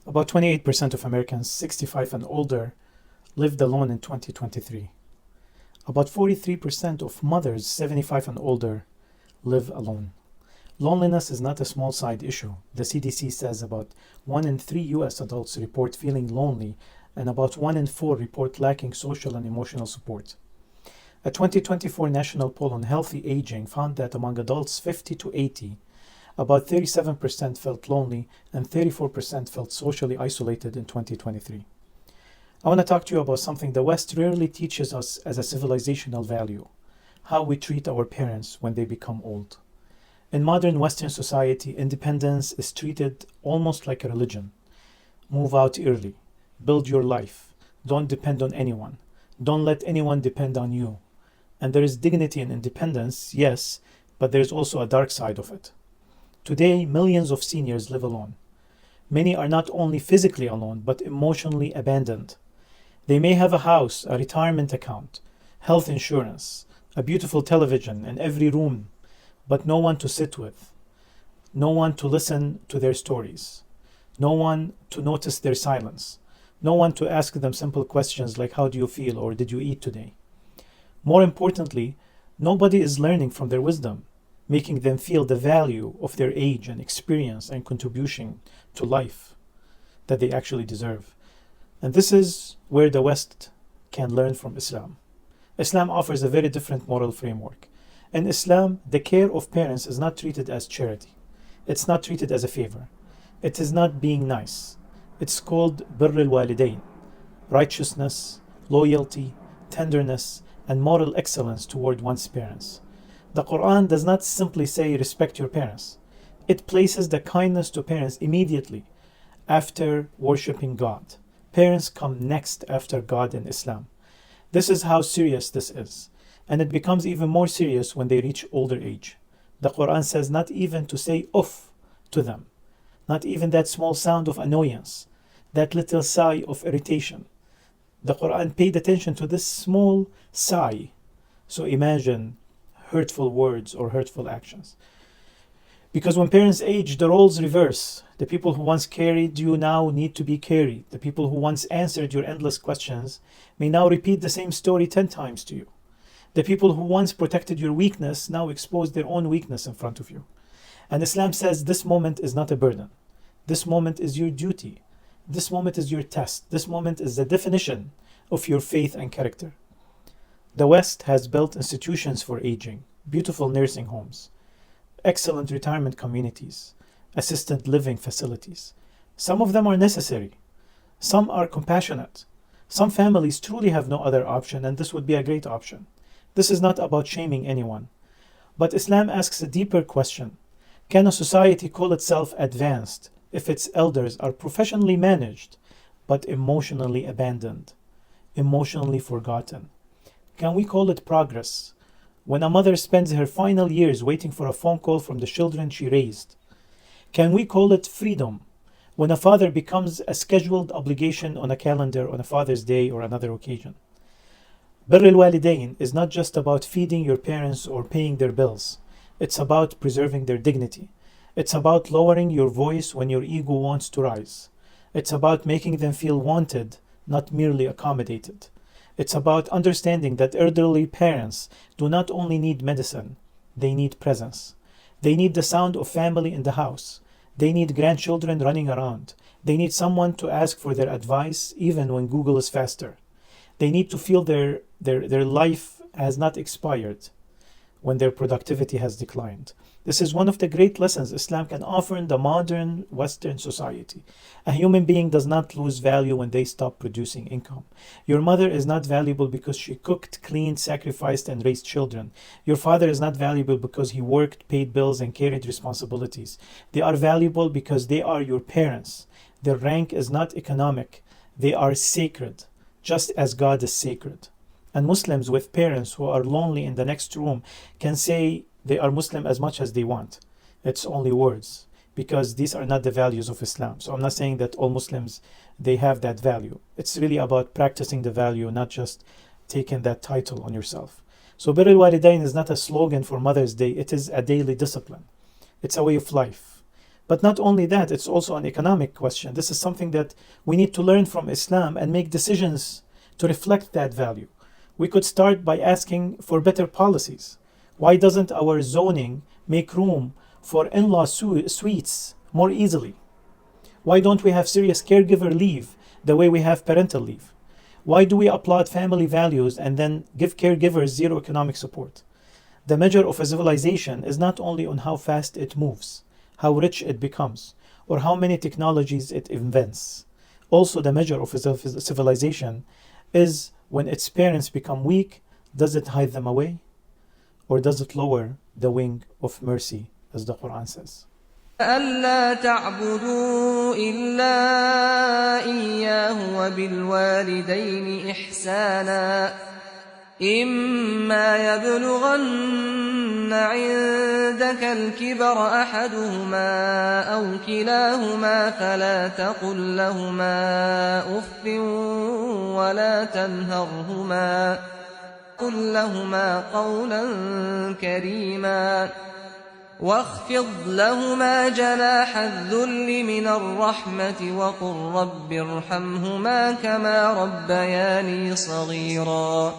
About 28% of Americans 65 and older lived alone in 2023. About 43% of mothers 75 and older live alone. Loneliness is not a small side issue. The CDC says about 1 in 3 US adults report feeling lonely, and about 1 in 4 report lacking social and emotional support. A 2024 national poll on healthy aging found that among adults 50 to 80, about 37% felt lonely and 34% felt socially isolated in 2023. I want to talk to you about something the West rarely teaches us as a civilizational value: how we treat our parents when they become old. In modern Western society, independence is treated almost like a religion. Move out early. Build your life. Don't depend on anyone. Don't let anyone depend on you. And there is dignity in independence, yes, but there is also a dark side of it. Today, millions of seniors live alone. Many are not only physically alone, but emotionally abandoned. They may have a house, a retirement account, health insurance, a beautiful television in every room, but no one to sit with, no one to listen to their stories, no one to notice their silence, no one to ask them simple questions like how do you feel or did you eat today. More importantly, nobody is learning from their wisdom, making them feel the value of their age and experience and contribution to life that they actually deserve. And this is where the West can learn from Islam. Islam offers a very different moral framework. In Islam, the care of parents is not treated as charity. It's not treated as a favor. It is not being nice. It's called Birr al-Walidain, righteousness, loyalty, tenderness, and moral excellence toward one's parents. The Quran does not simply say respect your parents. It places the kindness to parents immediately after worshipping God. Parents come next after God in Islam. This is how serious this is. And it becomes even more serious when they reach older age. The Quran says not even to say uff to them, not even that small sound of annoyance, that little sigh of irritation. The Quran paid attention to this small sigh. So imagine hurtful words or hurtful actions. Because when parents age, the roles reverse. The people who once carried you now need to be carried. The people who once answered your endless questions may now repeat the same story 10 times to you. The people who once protected your weakness now expose their own weakness in front of you. And Islam says this moment is not a burden. This moment is your duty. This moment is your test. This moment is the definition of your faith and character. The West has built institutions for aging, beautiful nursing homes, excellent retirement communities, assisted living facilities. Some of them are necessary. Some are compassionate. Some families truly have no other option, and this would be a great option. This is not about shaming anyone. But Islam asks a deeper question. Can a society call itself advanced if its elders are professionally managed, but emotionally abandoned, emotionally forgotten? Can we call it progress when a mother spends her final years waiting for a phone call from the children she raised? Can we call it freedom when a father becomes a scheduled obligation on a calendar on a Father's Day or another occasion? Birr al-Walidain is not just about feeding your parents or paying their bills. It's about preserving their dignity. It's about lowering your voice when your ego wants to rise. It's about making them feel wanted, not merely accommodated. It's about understanding that elderly parents do not only need medicine, they need presence. They need the sound of family in the house. They need grandchildren running around. They need someone to ask for their advice even when Google is faster. They need to feel their life has not expired when their productivity has declined. This is one of the great lessons Islam can offer in the modern Western society. A human being does not lose value when they stop producing income. Your mother is not valuable because she cooked, cleaned, sacrificed, and raised children. Your father is not valuable because he worked, paid bills, and carried responsibilities. They are valuable because they are your parents. Their rank is not economic. They are sacred, just as God is sacred. And Muslims with parents who are lonely in the next room can say they are Muslim as much as they want. It's only words, because these are not the values of Islam. So I'm not saying that all Muslims, they have that value. It's really about practicing the value, not just taking that title on yourself. So Birr al-Walidain is not a slogan for Mother's Day. It is a daily discipline. It's a way of life. But not only that, it's also an economic question. This is something that we need to learn from Islam and make decisions to reflect that value. We could start by asking for better policies. Why doesn't our zoning make room for in-law suites more easily? Why don't we have serious caregiver leave the way we have parental leave? Why do we applaud family values and then give caregivers zero economic support? The measure of a civilization is not only on how fast it moves, how rich it becomes, or how many technologies it invents. Also, the measure of a civilization is when its parents become weak, does it hide them away? Or does it lower the wing of mercy, as the Quran says? أَلَّا تَعْبُدُوا إِلَّا إِيَّاهُ وَبِالْوَالِدَيْنِ إِحْسَانًا إِمَّا يَبْلُغَنَّ عِندَكَ الْكِبَرَ أَحَدُهُمَا أَوْ كِلَاهُمَا فَلَا تَقُل لَّهُمَا أُفٍّ وَلَا تَنْهَرْهُمَا قُل لَّهُمَا قَوْلًا كَرِيمًا واخفض لهما جناح الذل من الرحمة وقل رب ارحمهما كما ربياني صغيرا